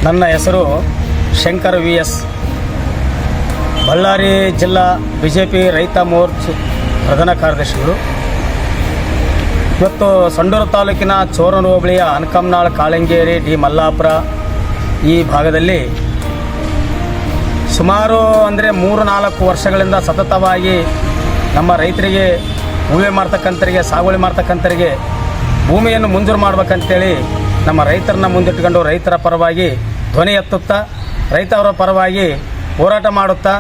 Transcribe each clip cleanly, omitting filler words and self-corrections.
ನನ್ನ ಹೆಸರು ಶಂಕರ್ ವಿ.ಎಸ್. ಬಳ್ಳಾರಿ ಜಿಲ್ಲಾ ಬಿಜೆಪಿ ರೈತ ಮೋರ್ಚಾ ಪ್ರಧಾನ ಕಾರ್ಯದರ್ಶಿಗಳು. ಇವತ್ತು ಸಂಡೂರು ತಾಲೂಕಿನ ಚೋರನ ಹೋಬಳಿಯ ಅನಕಂನಾಳ್, ಕಾಳಂಗೇರಿ, ಡಿ ಮಲ್ಲಾಪುರ ಈ ಭಾಗದಲ್ಲಿ ಸುಮಾರು 3-4 ವರ್ಷಗಳಿಂದ ಸತತವಾಗಿ ನಮ್ಮ ರೈತರಿಗೆ, ಉಳುಮೆ ಮಾಡ್ತಕ್ಕಂಥರಿಗೆ, ಸಾಗುವಳಿ ಮಾಡ್ತಕ್ಕಂಥರಿಗೆ ಭೂಮಿಯನ್ನು ಮಂಜೂರು ಮಾಡಬೇಕಂತೇಳಿ ನಮ್ಮ ರೈತರನ್ನ ಮುಂದಿಟ್ಟುಕೊಂಡು ರೈತರ ಪರವಾಗಿ ಧ್ವನಿ ಎತ್ತುತ್ತಾ, ರೈತವರ ಪರವಾಗಿ ಹೋರಾಟ ಮಾಡುತ್ತಾ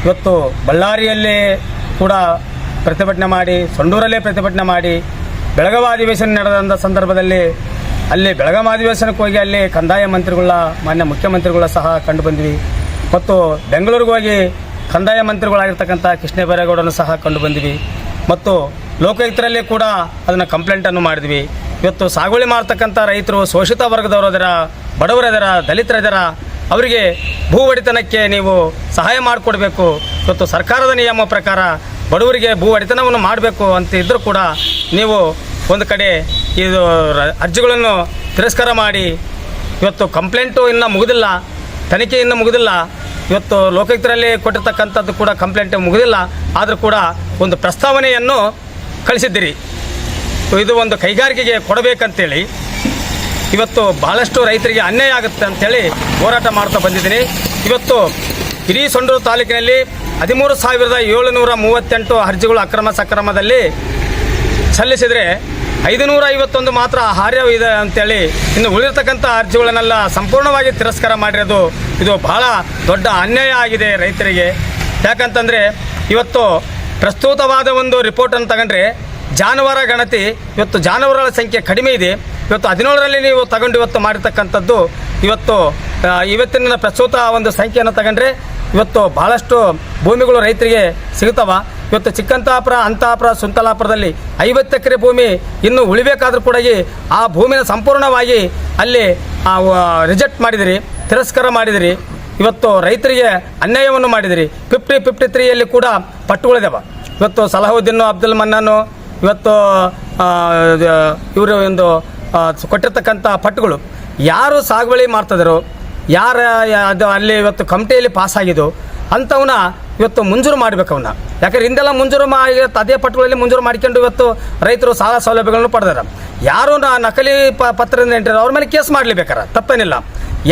ಇವತ್ತು ಬಳ್ಳಾರಿಯಲ್ಲಿ ಕೂಡ ಪ್ರತಿಭಟನೆ ಮಾಡಿ, ಸಂಡೂರಲ್ಲೇ ಪ್ರತಿಭಟನೆ ಮಾಡಿ, ಬೆಳಗಾವಿ ಅಧಿವೇಶನ ನಡೆದಂಥ ಸಂದರ್ಭದಲ್ಲಿ ಅಲ್ಲಿ ಬೆಳಗಾವಿ ಅಧಿವೇಶನಕ್ಕೆ ಹೋಗಿ ಅಲ್ಲಿ ಕಂದಾಯ ಮಂತ್ರಿಗಳ, ಮಾನ್ಯ ಮುಖ್ಯಮಂತ್ರಿಗಳ ಸಹ ಕಂಡು ಬಂದ್ವಿ. ಮತ್ತು ಬೆಂಗಳೂರಿಗೆ ಹೋಗಿ ಕಂದಾಯ ಮಂತ್ರಿಗಳಾಗಿರ್ತಕ್ಕಂಥ ಕೃಷ್ಣ ಬೈರೇಗೌಡರನ್ನು ಸಹ ಕಂಡು ಬಂದ್ವಿ. ಮತ್ತು ಲೋಕಾಯುಕ್ತರಲ್ಲಿ ಕೂಡ ಅದನ್ನು ಕಂಪ್ಲೇಂಟನ್ನು ಮಾಡಿದ್ವಿ. ಇವತ್ತು ಸಾಗುವಳಿ ಮಾಡ್ತಕ್ಕಂಥ ರೈತರು ಶೋಷಿತ ವರ್ಗದವರು ಅದರ, ಬಡವರದರ, ದಲಿತರದರ, ಅವರಿಗೆ ಭೂ ಒಡೆತನಕ್ಕೆ ನೀವು ಸಹಾಯ ಮಾಡಿಕೊಡ್ಬೇಕು. ಇವತ್ತು ಸರ್ಕಾರದ ನಿಯಮ ಪ್ರಕಾರ ಬಡವರಿಗೆ ಭೂ ಒಡೆತನವನ್ನು ಮಾಡಬೇಕು ಅಂತ ಇದ್ದರೂ ಕೂಡ ನೀವು ಒಂದು ಕಡೆ ಇದು ಅರ್ಜಿಗಳನ್ನು ತಿರಸ್ಕಾರ ಮಾಡಿ, ಇವತ್ತು ಕಂಪ್ಲೇಂಟು ಇನ್ನೂ ಮುಗಿದಿಲ್ಲ, ತನಿಖೆ ಇನ್ನೂ ಮುಗಿದಿಲ್ಲ. ಇವತ್ತು ಲೋಕಾಯುಕ್ತರಲ್ಲಿ ಕೊಟ್ಟಿರ್ತಕ್ಕಂಥದ್ದು ಕೂಡ ಕಂಪ್ಲೇಂಟ್ ಮುಗಿದಿಲ್ಲ, ಆದರೂ ಕೂಡ ಒಂದು ಪ್ರಸ್ತಾವನೆಯನ್ನು ಕಳಿಸಿದ್ದೀರಿ. ಇದು ಒಂದು ಕೈಗಾರಿಕೆಗೆ ಕೊಡಬೇಕಂತೇಳಿ ಇವತ್ತು ಭಾಳಷ್ಟು ರೈತರಿಗೆ ಅನ್ಯಾಯ ಆಗುತ್ತೆ ಅಂಥೇಳಿ ಹೋರಾಟ ಮಾಡ್ತಾ ಬಂದಿದ್ದೀನಿ. ಇವತ್ತು ಇಡೀ ಸಂಡೂರು ತಾಲೂಕಿನಲ್ಲಿ 13,738 ಅರ್ಜಿಗಳು ಅಕ್ರಮ ಸಕ್ರಮದಲ್ಲಿ ಸಲ್ಲಿಸಿದರೆ 551 ಮಾತ್ರ ಹಾರ್ಯ ಇದೆ ಅಂಥೇಳಿ ಇನ್ನು ಉಳಿರ್ತಕ್ಕಂಥ ಅರ್ಜಿಗಳನ್ನೆಲ್ಲ ಸಂಪೂರ್ಣವಾಗಿ ತಿರಸ್ಕಾರ ಮಾಡಿರೋದು ಇದು ಬಹಳ ದೊಡ್ಡ ಅನ್ಯಾಯ ಆಗಿದೆ ರೈತರಿಗೆ. ಯಾಕಂತಂದರೆ ಇವತ್ತು ಪ್ರಸ್ತುತವಾದ ಒಂದು ರಿಪೋರ್ಟನ್ನು ತಗೊಂಡ್ರೆ ಜಾನುವಾರು ಗಣತಿ, ಇವತ್ತು ಜಾನುವಾರುಗಳ ಸಂಖ್ಯೆ ಕಡಿಮೆ ಇದೆ. ಇವತ್ತು 17ರಲ್ಲಿ ನೀವು ತಗೊಂಡು ಇವತ್ತು ಮಾಡಿರ್ತಕ್ಕಂಥದ್ದು ಇವತ್ತಿನ ಪ್ರಸ್ತುತ ಒಂದು ಸಂಖ್ಯೆಯನ್ನು ತಗೊಂಡ್ರೆ ಇವತ್ತು ಭಾಳಷ್ಟು ಭೂಮಿಗಳು ರೈತರಿಗೆ ಸಿಗುತ್ತವ. ಇವತ್ತು ಚಿಕ್ಕಂತಾಪುರ, ಅಂತಾಪುರ, ಸುಂಕಲಾಪುರದಲ್ಲಿ 50 ಎಕರೆ ಭೂಮಿ ಇನ್ನೂ ಉಳಿಬೇಕಾದ್ರೂ ಕೂಡ ಆ ಭೂಮಿನ ಸಂಪೂರ್ಣವಾಗಿ ಅಲ್ಲಿ ರಿಜೆಕ್ಟ್ ಮಾಡಿದಿರಿ, ತಿರಸ್ಕಾರ ಮಾಡಿದಿರಿ. ಇವತ್ತು ರೈತರಿಗೆ ಅನ್ಯಾಯವನ್ನು ಮಾಡಿದಿರಿ. 53ಯಲ್ಲಿ ಕೂಡ ಪಟ್ಟುಗಳಿದ್ದಾವೆ. ಇವತ್ತು ಸಲಾಹುದ್ದೀನ್, ಅಬ್ದುಲ್ ಮನ್ನಾನು, ಇವತ್ತು ಇವರು ಒಂದು ಕೊಟ್ಟಿರ್ತಕ್ಕಂಥ ಪಟ್ಟುಗಳು ಯಾರು ಸಾಗುವಳಿ ಮಾಡ್ತಿದ್ರು, ಅದು ಅಲ್ಲಿ ಇವತ್ತು ಕಮಿಟಿಯಲ್ಲಿ ಪಾಸಾಗಿದ್ದು ಅಂಥವನ್ನ ಇವತ್ತು ಮಂಜೂರು ಮಾಡಬೇಕು. ಅವನ್ನ ಯಾಕಂದ್ರೆ ಹಿಂದೆಲ್ಲ ಮಂಜೂರು ಅದೇ ಪಟ್ಟುಗಳಲ್ಲಿ ಮಂಜೂರು ಮಾಡಿಕೊಂಡು ಇವತ್ತು ರೈತರು ಸಾಲ ಸೌಲಭ್ಯಗಳನ್ನು ಪಡೆದಾರೆ. ಯಾರು ನಕಲಿ ಪತ್ರದಿಂದ ಎಂಟಿರೋ ಅವ್ರ ಮೇಲೆ ಕೇಸ್ ಮಾಡಲೇಬೇಕಾರ, ತಪ್ಪೇನಿಲ್ಲ.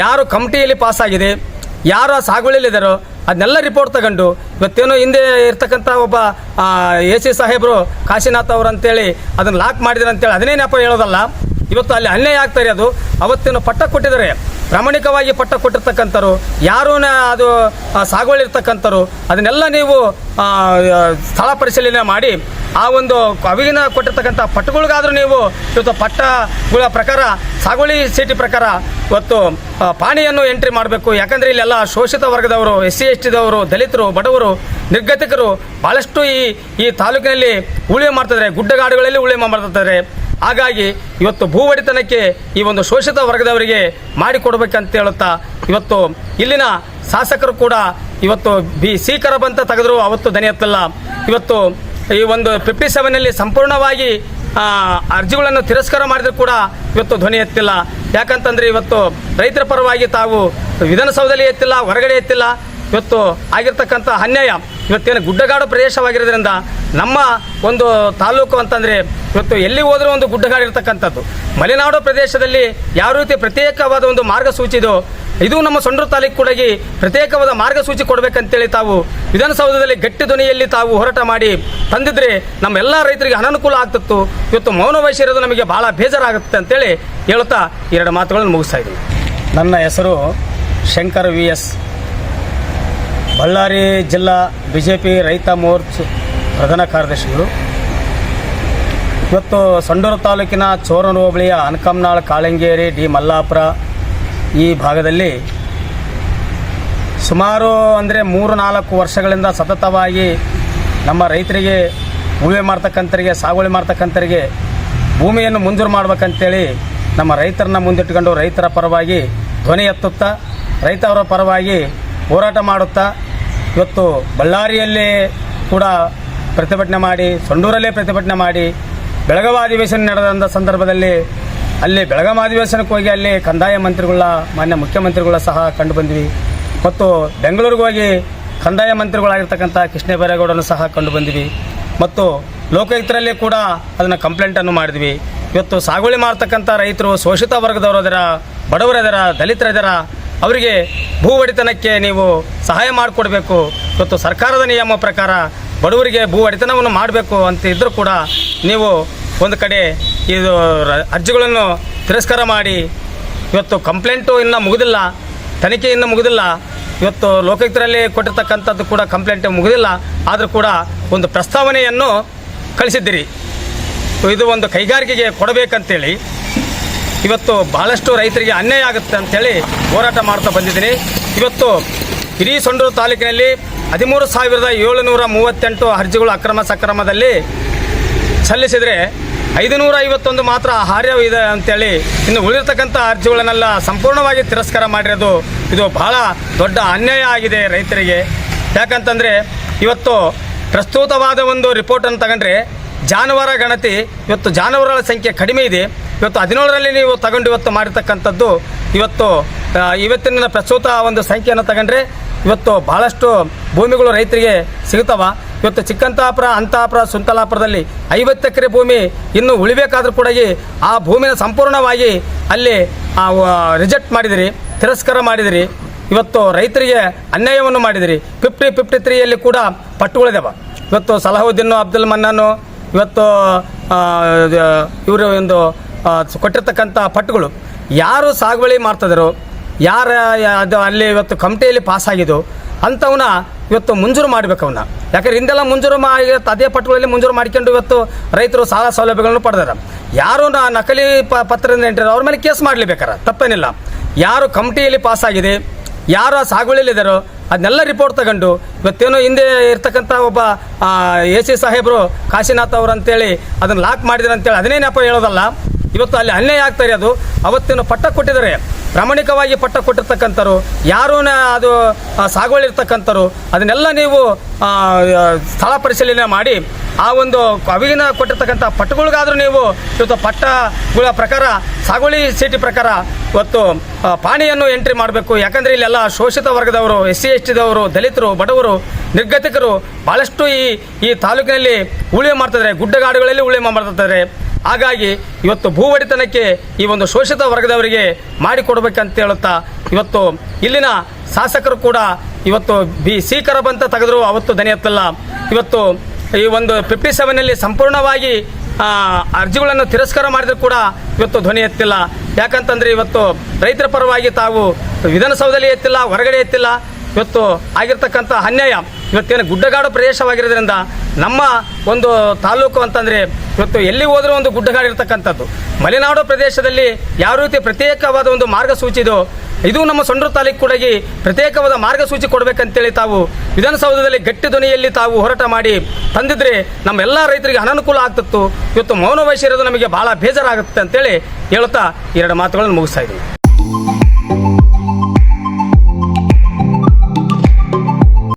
ಯಾರು ಕಮಿಟಿಯಲ್ಲಿ ಪಾಸಾಗಿದೆ, ಯಾರು ಸಾಗುವಳಿಯಲ್ಲಿದ್ದಾರೋ ಅದನ್ನೆಲ್ಲ ರಿಪೋರ್ಟ್ ತಗೊಂಡು ಇವತ್ತೇನೋ ಹಿಂದೆ ಇರ್ತಕ್ಕಂಥ ಒಬ್ಬ AC ಸಾಹೇಬರು ಕಾಶಿನಾಥ್ ಅವರು ಅಂತೇಳಿ ಅದನ್ನು ಲಾಕ್ ಮಾಡಿದ್ರು ಅಂತೇಳಿ ಅದನ್ನೇ ನೆಪ ಹೇಳೋದಲ್ಲ. ಇವತ್ತು ಅಲ್ಲಿ ಅನ್ಯಾಯ ಆಗ್ತಾ ಇರೋದು. ಅವತ್ತೇನು ಪಟ್ಟ ಕೊಟ್ಟಿದ್ದಾರೆ, ಪ್ರಾಮಾಣಿಕವಾಗಿ ಪಟ್ಟ ಕೊಟ್ಟಿರ್ತಕ್ಕಂಥವ್ರು, ಯಾರೂ ಅದು ಸಾಗುವಳಿ ಇರ್ತಕ್ಕಂಥವ್ರು, ಅದನ್ನೆಲ್ಲ ನೀವು ಸ್ಥಳ ಪರಿಶೀಲನೆ ಮಾಡಿ ಆ ಒಂದು ಅವಿಗಿನ ಕೊಟ್ಟಿರ್ತಕ್ಕಂಥ ಪಟ್ಟುಗಳಿಗಾದರೂ ನೀವು ಇವತ್ತು ಪಟ್ಟಗಳ ಪ್ರಕಾರ, ಸಾಗುವಳಿ ಚೀಟಿ ಪ್ರಕಾರ ಇವತ್ತು ಪಾಣಿಯನ್ನು ಎಂಟ್ರಿ ಮಾಡಬೇಕು. ಯಾಕಂದರೆ ಇಲ್ಲೆಲ್ಲ ಶೋಷಿತ ವರ್ಗದವರು, SC STದವರು, ದಲಿತರು, ಬಡವರು, ನಿರ್ಗತಿಕರು ಭಾಳಷ್ಟು ಈ ತಾಲೂಕಿನಲ್ಲಿ ಉಳುಮೆ ಮಾಡ್ತಿದ್ದಾರೆ, ಗುಡ್ಡಗಾಡುಗಳಲ್ಲಿ ಉಳುಮೆ ಮಾಡ್ತಿದ್ದಾರೆ. ಹಾಗಾಗಿ ಇವತ್ತು ಭೂ ಒಡೆತನಕ್ಕೆ ಈ ಒಂದು ಶೋಷಿತ ವರ್ಗದವರಿಗೆ ಮಾಡಿಕೊಡ್ಬೇಕಂತ ಹೇಳುತ್ತಾ ಇವತ್ತು ಇಲ್ಲಿನ ಶಾಸಕರು ಕೂಡ ಇವತ್ತು C ಕರಬಂತ ತೆಗೆದ್ರು ಅವತ್ತು ದನಿ ಎತ್ತಲ್ಲ. ಇವತ್ತು ಈ ಒಂದು 57ನಲ್ಲಿ ಸಂಪೂರ್ಣವಾಗಿ ಅರ್ಜಿಗಳನ್ನು ತಿರಸ್ಕಾರ ಮಾಡಿದ್ರು ಕೂಡ ಇವತ್ತು ಧ್ವನಿ ಎತ್ತಿಲ್ಲ. ಯಾಕಂತಂದರೆ ಇವತ್ತು ರೈತರ ಪರವಾಗಿ ತಾವು ವಿಧಾನಸೌಧದಲ್ಲಿ ಎತ್ತಿಲ್ಲ, ಹೊರಗಡೆ ಎತ್ತಿಲ್ಲ. ಇವತ್ತು ಆಗಿರ್ತಕ್ಕಂಥ ಅನ್ಯಾಯ, ಇವತ್ತೇನು ಗುಡ್ಡಗಾಡು ಪ್ರದೇಶವಾಗಿರೋದ್ರಿಂದ ನಮ್ಮ ಒಂದು ತಾಲೂಕು ಅಂತಂದರೆ ಇವತ್ತು ಎಲ್ಲಿ ಹೋದರೂ ಒಂದು ಗುಡ್ಡಗಾಡು ಇರ್ತಕ್ಕಂಥದ್ದು. ಮಲೆನಾಡು ಪ್ರದೇಶದಲ್ಲಿ ಯಾವ ರೀತಿ ಪ್ರತ್ಯೇಕವಾದ ಒಂದು ಮಾರ್ಗಸೂಚಿ ಇದೋ, ಇದು ನಮ್ಮ ಸಂಡೂರು ತಾಲೂಕು ಕೂಡ ಪ್ರತ್ಯೇಕವಾದ ಮಾರ್ಗಸೂಚಿ ಕೊಡಬೇಕಂತೇಳಿ ತಾವು ವಿಧಾನಸೌಧದಲ್ಲಿ ಗಟ್ಟಿ ಧ್ವನಿಯಲ್ಲಿ ತಾವು ಹೋರಾಟ ಮಾಡಿ ತಂದಿದ್ರೆ ನಮ್ಮೆಲ್ಲ ರೈತರಿಗೆ ಅನನುಕೂಲ ಆಗ್ತಿತ್ತು. ಇವತ್ತು ಮೌನ ವಹಿಸಿರೋದು ನಮಗೆ ಭಾಳ ಬೇಜಾರಾಗುತ್ತೆ ಅಂತೇಳಿ ಹೇಳುತ್ತಾ 2 ಮಾತುಗಳನ್ನು ಮುಗಿಸ್ತಾ ಇದ್ದೀನಿ. ನನ್ನ ಹೆಸರು ಶಂಕರ್ ವಿ.ಎಸ್. ಬಳ್ಳಾರಿ ಜಿಲ್ಲಾ ಬಿಜೆಪಿ ರೈತ ಮೋರ್ಚಾ ಪ್ರಧಾನ ಕಾರ್ಯದರ್ಶಿಗಳು. ಇವತ್ತು ಸಂಡೂರು ತಾಲೂಕಿನ ಚೋರನ ಹೋಬಳಿಯ ಅನಕಂನಾಳ್, ಕಾಳಂಗೇರಿ, ಡಿ ಮಲ್ಲಾಪುರ ಈ ಭಾಗದಲ್ಲಿ ಸುಮಾರು 3-4 ವರ್ಷಗಳಿಂದ ಸತತವಾಗಿ ನಮ್ಮ ರೈತರಿಗೆ, ಉಳುಮೆ ಮಾಡ್ತಕ್ಕಂಥರಿಗೆ, ಸಾಗುವಳಿ ಮಾಡ್ತಕ್ಕಂಥರಿಗೆ ಭೂಮಿಯನ್ನು ಮಂಜೂರು ಮಾಡಬೇಕಂತೇಳಿ ನಮ್ಮ ರೈತರನ್ನ ಮುಂದಿಟ್ಟುಕೊಂಡು ರೈತರ ಪರವಾಗಿ ಧ್ವನಿ ಎತ್ತುತ್ತಾ, ರೈತವರ ಪರವಾಗಿ ಹೋರಾಟ ಮಾಡುತ್ತಾ ಇವತ್ತು ಬಳ್ಳಾರಿಯಲ್ಲಿ ಕೂಡ ಪ್ರತಿಭಟನೆ ಮಾಡಿ, ಸಂಡೂರಲ್ಲೇ ಪ್ರತಿಭಟನೆ ಮಾಡಿ, ಬೆಳಗಾವಿ ಅಧಿವೇಶನ ನಡೆದಂಥ ಸಂದರ್ಭದಲ್ಲಿ ಅಲ್ಲಿ ಬೆಳಗಾಂ ಅಧಿವೇಶನಕ್ಕೆ ಹೋಗಿ ಅಲ್ಲಿ ಕಂದಾಯ ಮಂತ್ರಿಗಳ ಮಾನ್ಯ ಮುಖ್ಯಮಂತ್ರಿಗಳ ಸಹ ಕಂಡು ಬಂದ್ವಿ ಮತ್ತು ಬೆಂಗಳೂರಿಗೆ ಹೋಗಿ ಕಂದಾಯ ಮಂತ್ರಿಗಳಾಗಿರ್ತಕ್ಕಂಥ ಕೃಷ್ಣ ಬೈರೇಗೌಡರನ್ನು ಸಹ ಕಂಡು ಬಂದ್ವಿ ಮತ್ತು ಲೋಕಾಯುಕ್ತರಲ್ಲಿ ಕೂಡ ಅದನ್ನು ಕಂಪ್ಲೇಂಟನ್ನು ಮಾಡಿದ್ವಿ. ಇವತ್ತು ಸಾಗುವಳಿ ಮಾಡ್ತಕ್ಕಂಥ ರೈತರು ಶೋಷಿತ ವರ್ಗದವರು ಅದರ ಬಡವರಿದಾರ ದಲಿತರಿದಾರ ಅವರಿಗೆ ಭೂ ಒಡೆತನಕ್ಕೆ ನೀವು ಸಹಾಯ ಮಾಡಿಕೊಡ್ಬೇಕು. ಇವತ್ತು ಸರ್ಕಾರದ ನಿಯಮ ಪ್ರಕಾರ ಬಡವರಿಗೆ ಭೂ ಒಡೆತನವನ್ನು ಮಾಡಬೇಕು ಅಂತ ಇದ್ದರೂ ಕೂಡ ನೀವು ಒಂದು ಕಡೆ ಇದು ಅರ್ಜಿಗಳನ್ನು ತಿರಸ್ಕಾರ ಮಾಡಿ ಇವತ್ತು ಕಂಪ್ಲೇಂಟು ಇನ್ನೂ ಮುಗಿದಿಲ್ಲ, ತನಿಖೆ ಇನ್ನೂ ಮುಗಿದಿಲ್ಲ. ಇವತ್ತು ಲೋಕಾಯುಕ್ತರಲ್ಲಿ ಕೊಟ್ಟಿರ್ತಕ್ಕಂಥದ್ದು ಕೂಡ ಕಂಪ್ಲೇಂಟ್ ಮುಗಿದಿಲ್ಲ, ಆದರೂ ಕೂಡ ಒಂದು ಪ್ರಸ್ತಾವನೆಯನ್ನು ಕಳಿಸಿದ್ದೀರಿ. ಇದು ಒಂದು ಕೈಗಾರಿಕೆಗೆ ಕೊಡಬೇಕಂತೇಳಿ ಇವತ್ತು ಬಹಳಷ್ಟು ರೈತರಿಗೆ ಅನ್ಯಾಯ ಆಗುತ್ತೆ ಅಂಥೇಳಿ ಹೋರಾಟ ಮಾಡ್ತಾ ಬಂದಿದ್ದೀನಿ. ಇವತ್ತು ಇಡೀ ಸೊಂಡೂರು ತಾಲೂಕಿನಲ್ಲಿ 13,738 ಅರ್ಜಿಗಳು ಅಕ್ರಮ ಸಕ್ರಮದಲ್ಲಿ ಸಲ್ಲಿಸಿದರೆ 551 ಮಾತ್ರ ಹಾರ್ಯವಿದೆ ಅಂತೇಳಿ ಇನ್ನು ಉಳಿದಿರ್ತಕ್ಕಂಥ ಅರ್ಜಿಗಳನ್ನೆಲ್ಲ ಸಂಪೂರ್ಣವಾಗಿ ತಿರಸ್ಕಾರ ಮಾಡಿರೋದು ಇದು ಬಹಳ ದೊಡ್ಡ ಅನ್ಯಾಯ ಆಗಿದೆ ರೈತರಿಗೆ. ಯಾಕಂತಂದರೆ ಇವತ್ತು ಪ್ರಸ್ತುತವಾದ ಒಂದು ರಿಪೋರ್ಟನ್ನು ತಗೊಂಡ್ರೆ ಜಾನುವಾರು ಗಣತಿ ಇವತ್ತು ಜಾನುವಾರುಗಳ ಸಂಖ್ಯೆ ಕಡಿಮೆ ಇದೆ. ಇವತ್ತು 17ರಲ್ಲಿ ನೀವು ತಗೊಂಡು ಇವತ್ತು ಮಾಡಿರ್ತಕ್ಕಂಥದ್ದು ಇವತ್ತಿನ ಪ್ರಸ್ತುತ ಒಂದು ಸಂಖ್ಯೆಯನ್ನು ತಗೊಂಡ್ರೆ ಇವತ್ತು ಭಾಳಷ್ಟು ಭೂಮಿಗಳು ರೈತರಿಗೆ ಸಿಗ್ತಾವ. ಇವತ್ತು ಚಿಕ್ಕಂತಾಪುರ, ಅಂತಾಪುರ, ಸುಂತಲಾಪುರದಲ್ಲಿ 50 ಎಕರೆ ಭೂಮಿ ಇನ್ನೂ ಉಳಿಬೇಕಾದ್ರೂ ಕೂಡ ಆ ಭೂಮಿನ ಸಂಪೂರ್ಣವಾಗಿ ಅಲ್ಲಿ ರಿಜೆಕ್ಟ್ ಮಾಡಿದಿರಿ, ತಿರಸ್ಕಾರ ಮಾಡಿದಿರಿ. ಇವತ್ತು ರೈತರಿಗೆ ಅನ್ಯಾಯವನ್ನು ಮಾಡಿದಿರಿ. 53ಯಲ್ಲಿ ಕೂಡ ಪಟ್ಟುಗಳಿದ್ದಾವೆ. ಇವತ್ತು ಸಲಾಹುದ್ದೀನ್ ಅಬ್ದುಲ್ ಮನ್ನಾನು ಇವತ್ತು ಇವರು ಒಂದು ಕೊಟ್ಟಿರ್ತಕ್ಕಂಥ ಪಟ್ಟುಗಳು ಯಾರು ಸಾಗುವಳಿ ಮಾಡ್ತಿದ್ರು, ಯಾರು ಅದು ಅಲ್ಲಿ ಇವತ್ತು ಕಮಿಟಿಯಲ್ಲಿ ಪಾಸಾಗಿದ್ದು ಅಂಥವನ್ನ ಇವತ್ತು ಮಂಜೂರು ಮಾಡಬೇಕು ಅವನ್ನ. ಯಾಕಂದ್ರೆ ಹಿಂದೆಲ್ಲ ಮಂಜೂರು ಅದೇ ಪಟ್ಟುಗಳಲ್ಲಿ ಮಂಜೂರು ಮಾಡ್ಕೊಂಡು ಇವತ್ತು ರೈತರು ಸಾಲ ಸೌಲಭ್ಯಗಳನ್ನು ಪಡೆದಾರೆ. ಯಾರು ನಕಲಿ ಪತ್ರದಿಂದ ಎಂಟ್ರಿ ಅವ್ರ ಮೇಲೆ ಕೇಸ್ ಮಾಡಲೇಬೇಕಾರ, ತಪ್ಪೇನಿಲ್ಲ. ಯಾರು ಕಮಿಟಿಯಲ್ಲಿ ಪಾಸಾಗಿದೆ, ಯಾರು ಸಾಗುವಳಿಯಲ್ಲಿದ್ದಾರೋ ಅದನ್ನೆಲ್ಲ ರಿಪೋರ್ಟ್ ತಗೊಂಡು ಇವತ್ತೇನೋ ಹಿಂದೆ ಇರ್ತಕ್ಕಂಥ ಒಬ್ಬ AC ಸಾಹೇಬರು ಕಾಶಿನಾಥ್ ಅವರು ಅಂತೇಳಿ ಅದನ್ನು ಲಾಕ್ ಮಾಡಿದ್ರು ಅಂತೇಳಿ ಅದನ್ನೇ ನೆಪ ಹೇಳೋದಲ್ಲ. ಇವತ್ತು ಅಲ್ಲಿ ಅನ್ಯಾಯ ಆಗ್ತಾ ಇರೋದು. ಅವತ್ತೇನು ಪಟ್ಟ ಕೊಟ್ಟಿದ್ದಾರೆ, ಪ್ರಾಮಾಣಿಕವಾಗಿ ಪಟ್ಟ ಕೊಟ್ಟಿರ್ತಕ್ಕಂಥವ್ರು, ಯಾರೂ ಅದು ಸಾಗುವಳಿ ಇರ್ತಕ್ಕಂಥವ್ರು ಅದನ್ನೆಲ್ಲ ನೀವು ಸ್ಥಳ ಪರಿಶೀಲನೆ ಮಾಡಿ ಆ ಒಂದು ಅವಿಗಿನ ಕೊಟ್ಟಿರ್ತಕ್ಕಂಥ ಪಟ್ಟುಗಳಿಗಾದರೂ ನೀವು ಇವತ್ತು ಪಟ್ಟಗಳ ಪ್ರಕಾರ ಸಾಗುವಳಿ ಚೀಟಿ ಪ್ರಕಾರ ಇವತ್ತು ಪಾಣಿಯನ್ನು ಎಂಟ್ರಿ ಮಾಡಬೇಕು. ಯಾಕಂದರೆ ಇಲ್ಲೆಲ್ಲ ಶೋಷಿತ ವರ್ಗದವರು, SC STದವರು, ದಲಿತರು, ಬಡವರು, ನಿರ್ಗತಿಕರು ಭಾಳಷ್ಟು ಈ ತಾಲೂಕಿನಲ್ಲಿ ಉಳಿವೆ ಮಾಡ್ತಿದ್ದಾರೆ, ಗುಡ್ಡಗಾಡುಗಳಲ್ಲಿ ಉಳಿವೆ ಮಾಡ್ತಿದ್ದಾರೆ. ಹಾಗಾಗಿ ಇವತ್ತು ಭೂ ಒಡೆತನಕ್ಕೆ ಈ ಒಂದು ಶೋಷಿತ ವರ್ಗದವರಿಗೆ ಮಾಡಿಕೊಡ್ಬೇಕಂತ ಹೇಳುತ್ತಾ ಇವತ್ತು ಇಲ್ಲಿನ ಶಾಸಕರು ಕೂಡ ಇವತ್ತು ಸಿ ಕರಬಂತ ತೆಗೆದ್ರು ಅವತ್ತು ದನಿ ಎತ್ತಲ್ಲ. ಇವತ್ತು ಈ ಒಂದು 57ನಲ್ಲಿ ಸಂಪೂರ್ಣವಾಗಿ ಅರ್ಜಿಗಳನ್ನು ತಿರಸ್ಕಾರ ಮಾಡಿದ್ರು ಕೂಡ ಇವತ್ತು ಧ್ವನಿ ಎತ್ತಿಲ್ಲ. ಯಾಕಂತಂದರೆ ಇವತ್ತು ರೈತರ ಪರವಾಗಿ ತಾವು ವಿಧಾನಸೌಧದಲ್ಲಿ ಎತ್ತಿಲ್ಲ, ಹೊರಗಡೆ ಎತ್ತಿಲ್ಲ. ಇವತ್ತು ಆಗಿರ್ತಕ್ಕಂಥ ಅನ್ಯಾಯ ಇವತ್ತೇನು ಗುಡ್ಡಗಾಡು ಪ್ರದೇಶವಾಗಿರೋದ್ರಿಂದ ನಮ್ಮ ಒಂದು ತಾಲೂಕು ಅಂತಂದರೆ ಇವತ್ತು ಎಲ್ಲಿ ಹೋದರೂ ಒಂದು ಗುಡ್ಡಗಾಡು ಇರ್ತಕ್ಕಂಥದ್ದು. ಮಲೆನಾಡು ಪ್ರದೇಶದಲ್ಲಿ ಯಾವ ರೀತಿ ಪ್ರತ್ಯೇಕವಾದ ಒಂದು ಮಾರ್ಗಸೂಚಿ ಇದೋ ಇದು ನಮ್ಮ ಸೊಂಡೂರು ತಾಲೂಕು ಕೂಡ ಪ್ರತ್ಯೇಕವಾದ ಮಾರ್ಗಸೂಚಿ ಕೊಡಬೇಕಂತೇಳಿ ತಾವು ವಿಧಾನಸೌಧದಲ್ಲಿ ಗಟ್ಟಿ ಧ್ವನಿಯಲ್ಲಿ ತಾವು ಹೋರಾಟ ಮಾಡಿ ತಂದಿದ್ರೆ ನಮ್ಮ ಎಲ್ಲ ರೈತರಿಗೆ ಅನನುಕೂಲ ಆಗ್ತಿತ್ತು. ಇವತ್ತು ಮೌನ ವಹಿಸಿರೋದು ನಮಗೆ ಭಾಳ ಬೇಜಾರಾಗುತ್ತೆ ಅಂತೇಳಿ ಹೇಳುತ್ತಾ 2 ಮಾತುಗಳನ್ನು ಮುಗಿಸ್ತಾ ಇದ್ದೀವಿ.